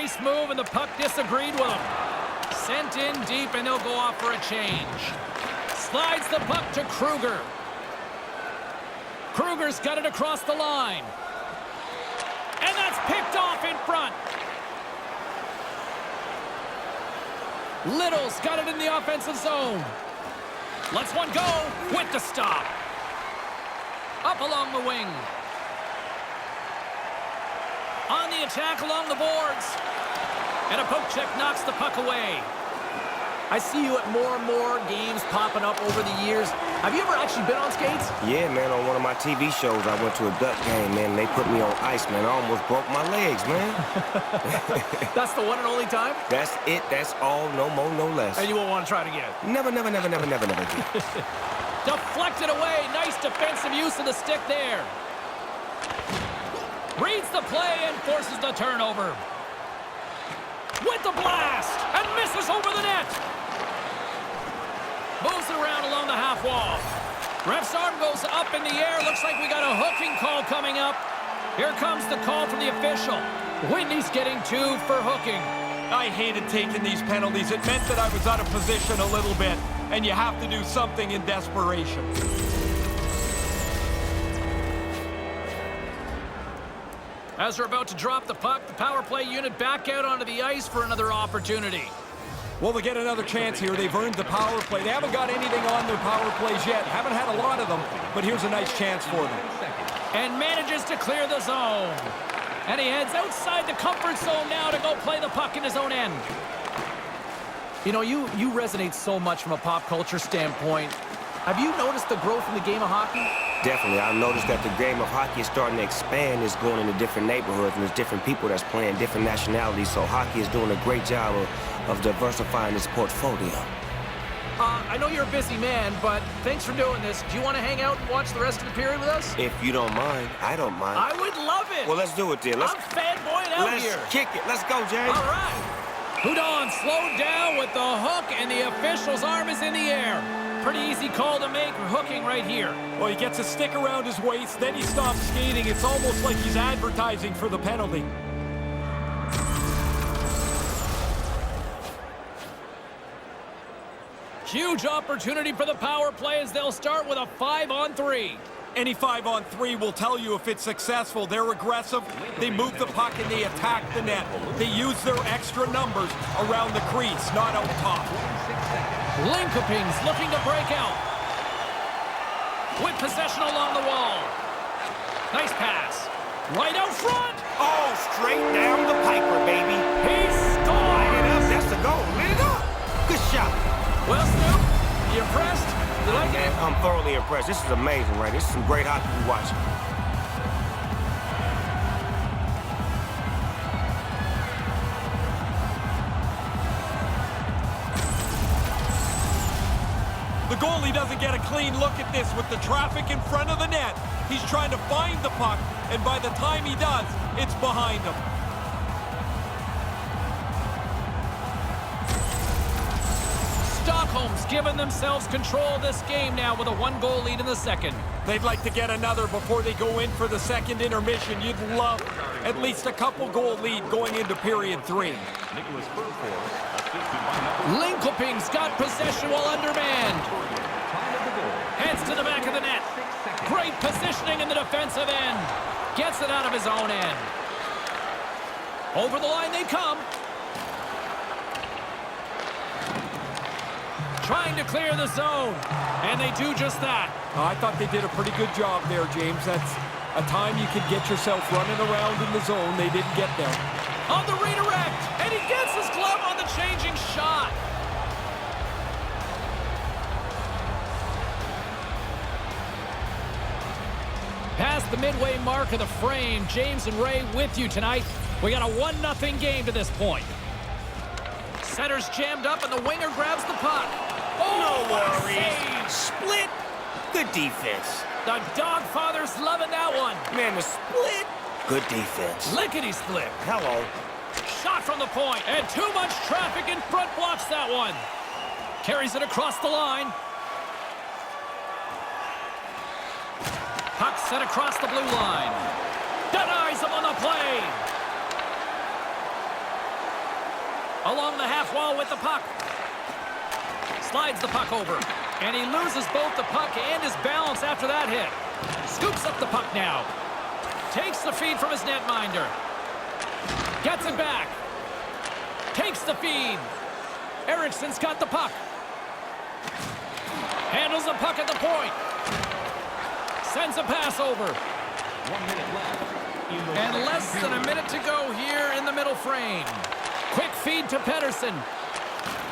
Nice move, and the puck disagreed with him. Sent in deep, and they'll go off for a change. Slides the puck to Kruger. Kruger's got it across the line. And that's picked off in front. Little's got it in the offensive zone. Lets one go with the stop. Up along the wing. On the attack along the boards. And a poke check knocks the puck away. I see you at more and more games popping up over the years. Have you ever actually been on skates? Yeah, man, on one of my TV shows, I went to a Duck game, man, and they put me on ice, man. I almost broke my legs, man. That's the one and only time? That's it. That's all. No more, no less. And you won't want to try it again? Never, never, never, never, never, never again. Deflected away. Nice defensive use of the stick there. Reads the play and forces the turnover. With the blast. And misses over the net. Moves it around along the half wall. Ref's arm goes up in the air. Looks like we got a hooking call coming up. Here comes the call from the official. Whitney's getting 2 for hooking. I hated taking these penalties. It meant that I was out of position a little bit, and you have to do something in desperation. As they're about to drop the puck, the power play unit back out onto the ice for another opportunity. Well, they get another chance here. They've earned the power play. They haven't got anything on their power plays yet. Haven't had a lot of them, but here's a nice chance for them. And manages to clear the zone. And he heads outside the comfort zone now to go play the puck in his own end. You know, you resonate so much from a pop culture standpoint. Have you noticed the growth in the game of hockey? Definitely. I've noticed that the game of hockey is starting to expand. It's going into different neighborhoods, and there's different people that's playing different nationalities. So hockey is doing a great job of diversifying its portfolio. I know you're a busy man, but thanks for doing this. Do you want to hang out and watch the rest of the period with us? If you don't mind, I don't mind. I would love it. Well, let's do it then. I'm fanboying out here. Let's kick it. Let's go, James. All right. Houdon slowed down with the hook, and the official's arm is in the air. Pretty easy call to make, hooking right here. Well, he gets a stick around his waist, then he stops skating. It's almost like he's advertising for the penalty. Huge opportunity for the power play as they'll start with a 5-on-3. Any 5-on-3 will tell you if it's successful. They're aggressive, they move the puck, and they attack the net. They use their extra numbers around the crease, not out top. Linköping's looking to break out. With possession along the wall. Nice pass. Right out front. Oh, straight down the piper, baby. He scores. Line it up. That's the goal. Lit it up. Good shot. Well, Snoop, you impressed? You like it? I'm thoroughly impressed. This is amazing, right? This is some great hockey we're watching. The goalie doesn't get a clean look at this with the traffic in front of the net. He's trying to find the puck, and by the time he does, it's behind him. Stockholm's given themselves control of this game now with a 1-goal lead in the second. They'd like to get another before they go in for the second intermission. You'd love at least a couple-goal lead going into period 3. Linköping's got possession while undermanned. Heads to the back of the net. Great positioning in the defensive end. Gets it out of his own end. Over the line they come. Trying to clear the zone. And they do just that. I thought they did a pretty good job there, James. That's a time you could get yourself running around in the zone. They didn't get there. On the redirect. And he gets his glove on the changing shot. Past the midway mark of the frame, James and Ray with you tonight. We got a 1-0 game to this point. Center's jammed up and the winger grabs the puck. Oh, No what a worries. save. Split. Good defense. The Dogfather's loving that one. Man, the split. Good defense. Lickety split. Hello. Shot from the point, and too much traffic in front blocks that one. Carries it across the line. Puck set across the blue line. Denies him on the play. Along the half wall with the puck. Slides the puck over. And he loses both the puck and his balance after that hit. Scoops up the puck now. Takes the feed from his netminder. Gets it back. Takes the feed. Eriksson's got the puck. Handles the puck at the point. Sends a pass over. 1 minute left. And less than a minute to go here in the middle frame. Quick feed to Pettersson.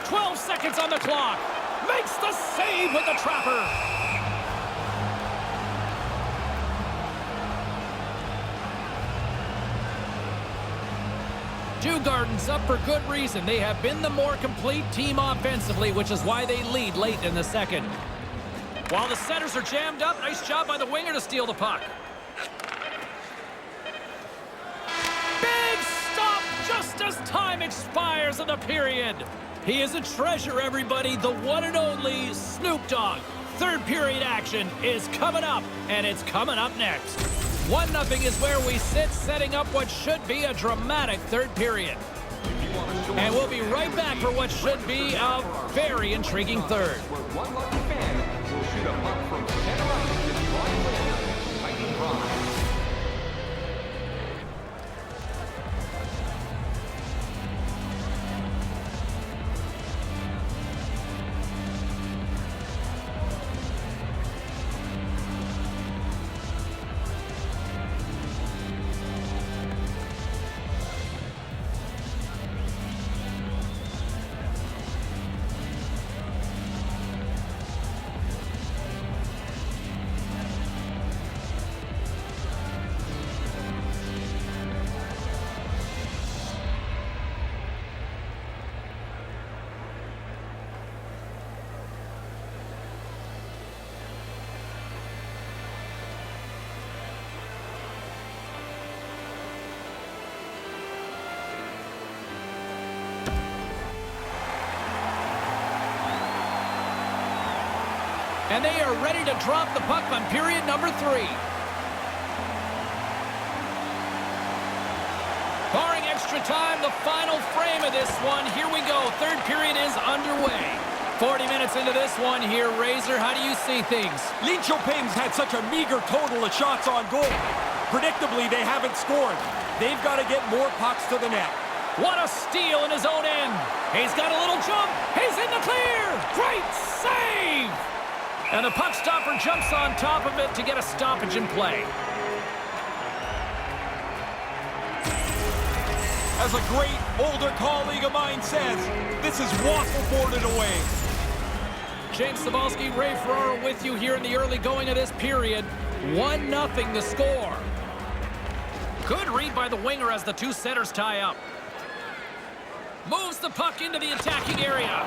12 seconds on the clock. Makes the save with the trapper. Djurgården's up for good reason. They have been the more complete team offensively, which is why they lead late in the second. While the centers are jammed up, nice job by the winger to steal the puck. Big stop just as time expires in the period. He is a treasure, everybody. The one and only Snoop Dogg. Third period action is coming up, and it's coming up next. 1-0 is where we sit, setting up what should be a dramatic third period. And we'll be right back for what should be a very intriguing third. Where one lucky fan will shoot a puck from center ice to try and win fighting prize. And they are ready to drop the puck on period number 3. Barring extra time, the final frame of this one. Here we go. Third period is underway. 40 minutes into this one here. Razor, how do you see things? Linköping's had such a meager total of shots on goal. Predictably, they haven't scored. They've got to get more pucks to the net. What a steal in his own end. He's got a little jump. He's in the clear. Great save. And the puck stopper jumps on top of it to get a stoppage in play. As a great older colleague of mine says, this is waffle-boarded away. James Cybulski, Ray Ferraro with you here in the early going of this period. 1-0 the score. Good read by the winger as the two centers tie up. Moves the puck into the attacking area.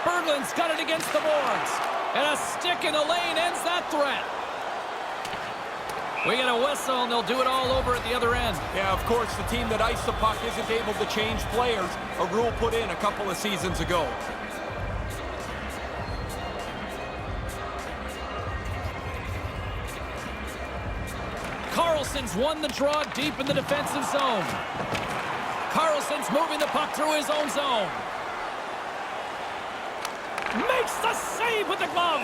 Berglund's got it against the boards. And a stick in the lane ends that threat. We get a whistle, and they'll do it all over at the other end. Yeah, of course, the team that iced the puck isn't able to change players. A rule put in a couple of seasons ago. Carlson's won the draw deep in the defensive zone. Carlson's moving the puck through his own zone. Makes the save with the glove.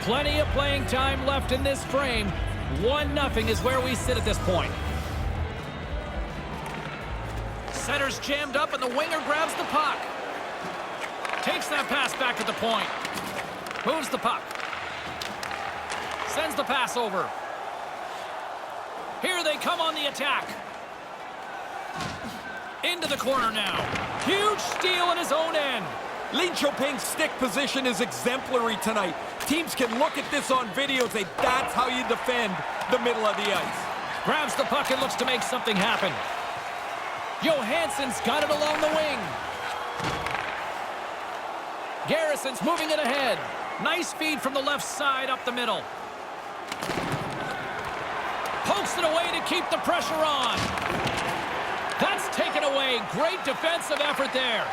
Plenty of playing time left in this frame. 1-0 is where we sit at this point. Center's jammed up and the winger grabs the puck. Takes that pass back at the point. Moves the puck. Sends the pass over. Here they come on the attack. Into the corner now. Huge steal in his own end. Linköping's stick position is exemplary tonight. Teams can look at this on video and say, that's how you defend the middle of the ice. Grabs the puck and looks to make something happen. Johansson's got it along the wing. Garrison's moving it ahead. Nice feed from the left side up the middle. Pokes it away to keep the pressure on. That's taken away. Great defensive effort there.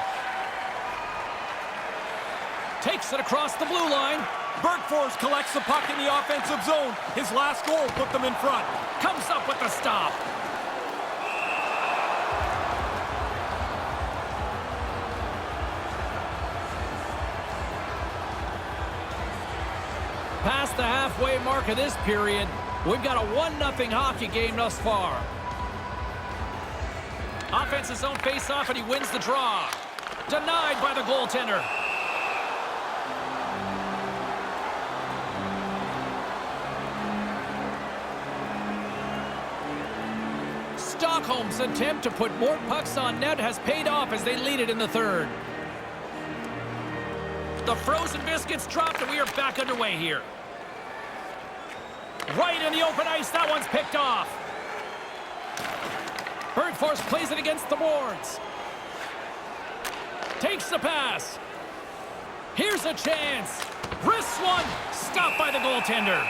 Takes it across the blue line. Bergfors collects the puck in the offensive zone. His last goal put them in front. Comes up with the stop. Past the halfway mark of this period, we've got a 1-0 hockey game thus far. Offensive zone face-off, and he wins the draw. Denied by the goaltender. Stockholm's attempt to put more pucks on net has paid off as they lead it in the third. The frozen biscuits dropped, and we are back underway here. Right in the open ice, that one's picked off. Bergfors plays it against the boards. Takes the pass. Here's a chance. Wrists one. Stopped by the goaltender.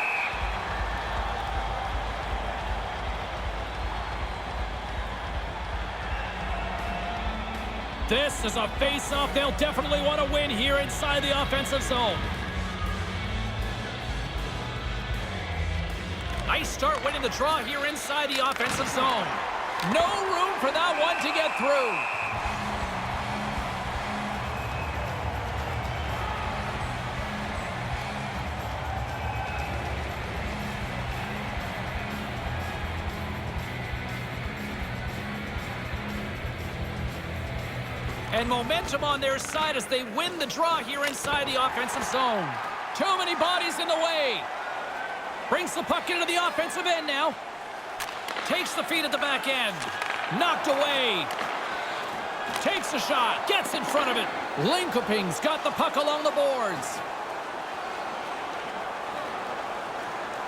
This is a face-off they'll definitely want to win here inside the offensive zone. Nice start winning the draw here inside the offensive zone. No room for that one to get through. And momentum on their side as they win the draw here inside the offensive zone. Too many bodies in the way. Brings the puck into the offensive end now. Takes the feed at the back end. Knocked away. Takes a shot. Gets in front of it. Linköping's got the puck along the boards.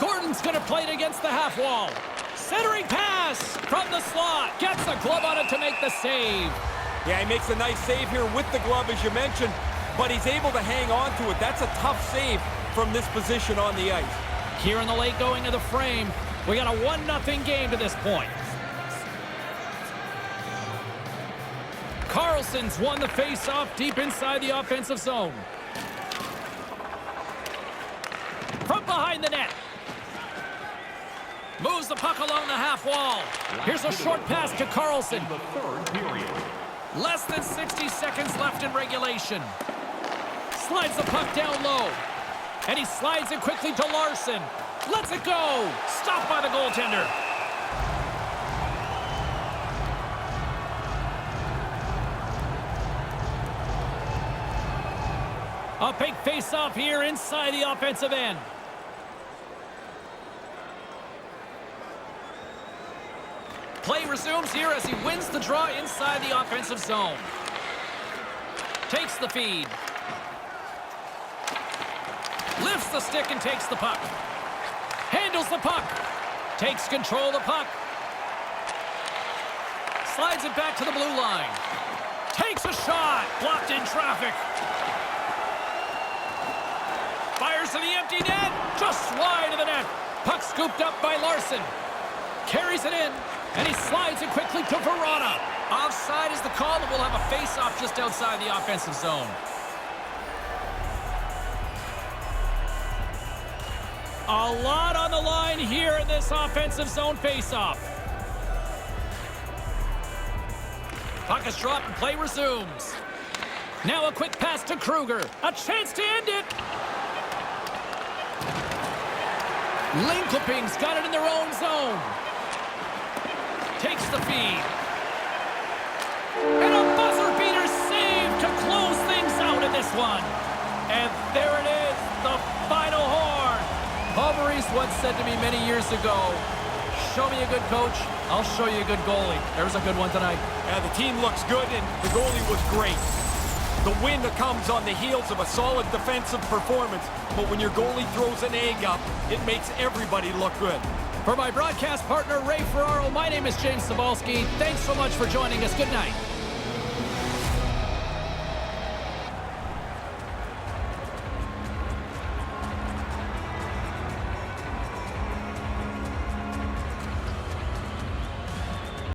Gordon's going to play it against the half wall. Centering pass from the slot. Gets a glove on it to make the save. Yeah, he makes a nice save here with the glove, as you mentioned, but he's able to hang on to it. That's a tough save from this position on the ice. Here in the late going of the frame, we got a 1-0 game to this point. Carlson's won the face-off deep inside the offensive zone. From behind the net. Moves the puck along the half wall. Here's a short pass to Carlson. The third period. Less than 60 seconds left in regulation. Slides the puck down low. And he slides it quickly to Larson. Lets it go. Stopped by the goaltender. A big face-off here inside the offensive end. Play resumes here as he wins the draw inside the offensive zone. Takes the feed. Lifts the stick and takes the puck. Handles the puck. Takes control of the puck. Slides it back to the blue line. Takes a shot. Blocked in traffic. Fires to the empty net. Just wide of the net. Puck scooped up by Larson. Carries it in. And he slides it quickly to Verona. Offside is the call, and we'll have a face-off just outside the offensive zone. A lot on the line here in this offensive zone face-off. Puck is dropped and play resumes. Now a quick pass to Kruger. A chance to end it. Linköping's got it in their own zone. Takes the feed. And a buzzer beater save to close things out in this one. And there it is, the final horn. Paul Maurice once said to me many years ago, show me a good coach, I'll show you a good goalie. There's a good one tonight. Yeah, the team looks good, and the goalie was great. The win comes on the heels of a solid defensive performance, but when your goalie throws an egg up, it makes everybody look good. For my broadcast partner, Ray Ferraro, my name is James Cebulski. Thanks so much for joining us. Good night.